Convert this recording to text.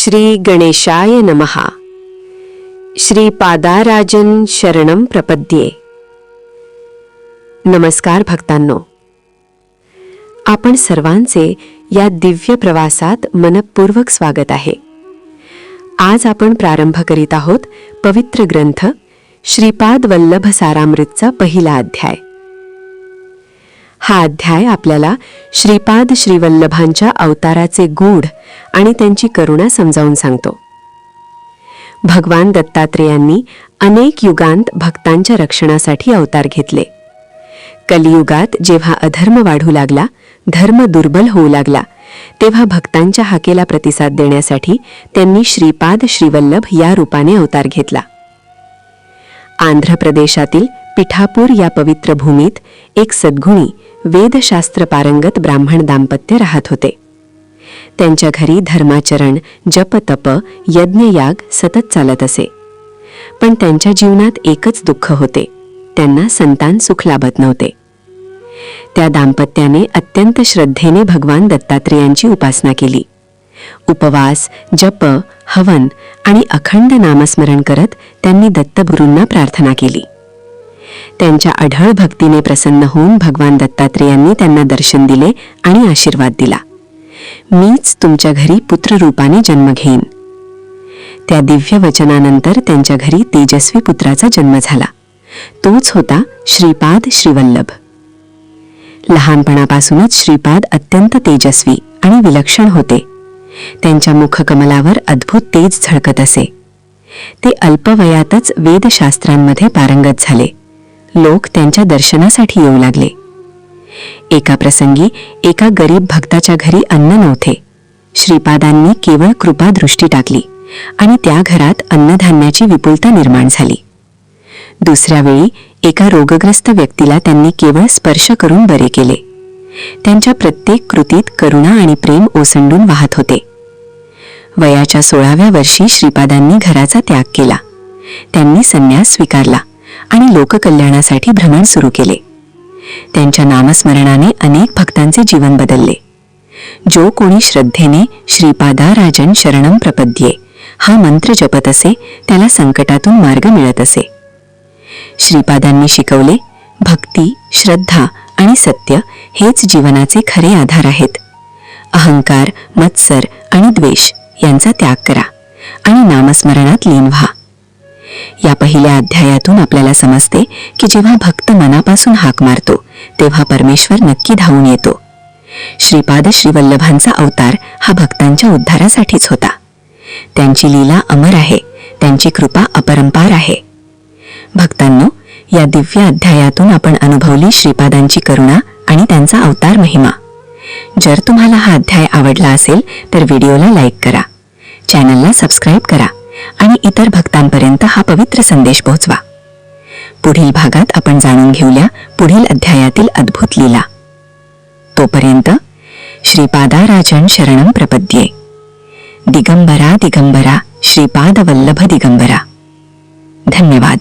श्री गणेशाय नमः. श्रीपादाराजन शरणं प्रपद्ये. नमस्कार भक्तांनो, आपण सर्वांचे या दिव्य प्रवासात मनपूर्वक स्वागत आहे. आज आपण प्रारंभ करीत आहोत पवित्र ग्रंथ श्रीपाद वल्लभ सारामृतचा पहिला अध्याय. हा अध्याय आपल्याला श्रीपाद श्रीवल्लभांच्या अवताराचे गूढ आणि त्यांची करुणा समजावून सांगतो. भगवान दत्तात्रेयांनी अनेक युगांत भक्तांच्या रक्षणासाठी अवतार घेतले. कलियुगात जेव्हा अधर्म वाढू लागला, धर्म दुर्बल होऊ लागला, तेव्हा भक्तांच्या हाकेला प्रतिसाद देण्यासाठी त्यांनी श्रीपाद श्रीवल्लभ या रूपाने अवतार घेतला. आंध्र प्रदेशातील पिठापूर या पवित्र भूमीत एक सद्गुणी वेदशास्त्र पारंगत ब्राह्मण दाम्पत्य राहत होते. त्यांच्या घरी धर्माचरण, जपतप, यज्ञयाग सतत चालत असे. पण त्यांच्या जीवनात एकच दुःख होते, त्यांना संतान सुख लाभत नव्हते. त्या दाम्पत्याने अत्यंत श्रद्धेने भगवान दत्तात्रेयांची उपासना केली. उपवास, जप, हवन आणि अखंड नामस्मरण करत त्यांनी दत्तगुरूंना प्रार्थना केली. त्यांच्या अढळ भक्तीने प्रसन्न होऊन भगवान दत्तात्रेयांनी त्यांना दर्शन दिले आणि आशीर्वाद दिला. मीच तुमच्या घरी पुत्ररूपाने जन्म घेईन. त्या दिव्य वचनानंतर त्यांच्या घरी तेजस्वी पुत्राचा जन्म झाला. तोच होता श्रीपाद श्रीवल्लभ. लहानपणापासूनच श्रीपाद अत्यंत तेजस्वी आणि विलक्षण होते. त्यांच्या मुखकमलावर अद्भुत तेज झळकत असे. ते अल्पवयातच वेदशास्त्रांमध्ये पारंगत झाले. लोक त्यांच्या दर्शनासाठी येऊ लागले. एका प्रसंगी एका गरीब भक्ताच्या घरी अन्न नव्हते. श्रीपादांनी केवळ कृपा दृष्टी टाकली आणि त्या घरात अन्नधान्याची विपुलता निर्माण झाली. दुसऱ्या वेळी एका रोगग्रस्त व्यक्तीला त्यांनी केवळ स्पर्श करून बरे केले. त्यांच्या प्रत्येक कृतीत करुणा आणि प्रेम ओसंडून वाहत होते. वयाच्या 16व्या वर्षी श्रीपादांनी घराचा त्याग केला. त्यांनी संन्यास स्वीकारला आणि लोककल्याणासाठी भ्रमण सुरू केले. त्यांच्या नामस्मरणाने अनेक भक्तांचे जीवन बदलले. जो कोणी श्रद्धेने श्रीपादाराजन शरणं प्रपद्ये हा मंत्र जपत असे, त्याला संकटातून मार्ग मिळत असे. श्रीपादांनी शिकवले, भक्ती, श्रद्धा आणि सत्य हेच जीवनाचे खरे आधार आहेत. अहंकार, मत्सर आणि द्वेष यांचा त्याग करा आणि नामस्मरणात लीन व्हा. या पहिल्या अध्यायातून आपल्याला समजते की जेव्हा भक्त मनापासून हाक मारतो तेव्हा परमेश्वर नक्की धावून येतो. श्रीपाद श्रीवल्लभांचा अवतार हा भक्तांच्या उद्धारासाठीच होता. त्यांची लीला अमर आहे, त्यांची कृपा अपरंपार आहे. भक्तांनो, या दिव्य अध्यायातून आपण अनुभवली श्रीपादांची करुणा आणि त्यांचा अवतार महिमा. जर तुम्हाला हा अध्याय आवडला असेल तर व्हिडिओला लाईक करा, चॅनलला सबस्क्राईब करा आणि इतर भक्तांपर्यंत हा पवित्र संदेश पोहोचवा. पुढील भागात आपण जाणून घेऊया पुढील अध्यायातील अद्भुत लीला. तोपर्यंत श्रीपादाराजन शरणं प्रपद्ये. दिगंबरा दिगंबरा श्रीपाद वल्लभ दिगंबरा. धन्यवाद.